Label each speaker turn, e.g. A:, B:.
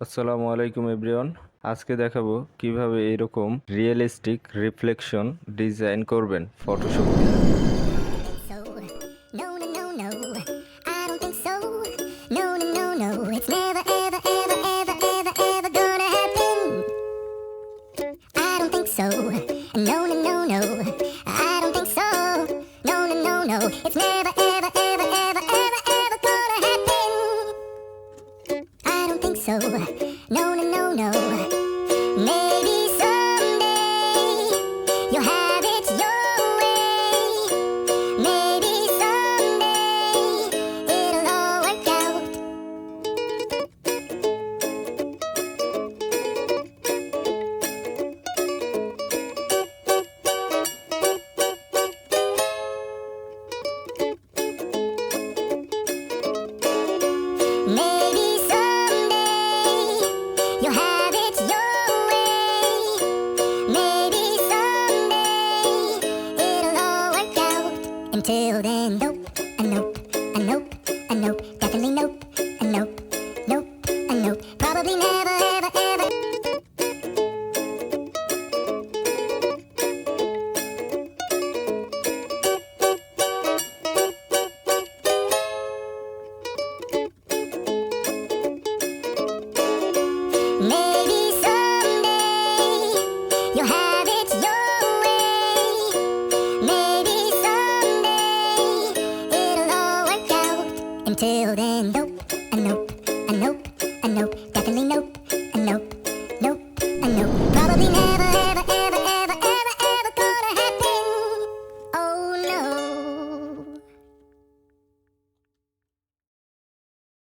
A: আসসালামু আলাইকুম এভরিওয়ান। আজকে দেখাবো কিভাবে এরকম রিয়েলিস্টিক রিফ্লেকশন ডিজাইন করবেন ফটোশপ দিয়ে।
B: So, no, no, no, no, I don't think so. No, no, no, no, it's never, ever, ever, ever, ever, ever gonna happen. I don't think so. No, no, no, no, I don't think so. No, no, no, no, it's never, ever, ever, ever, ever, ever gonna happen. I don't think so. No, no, no, no, maybe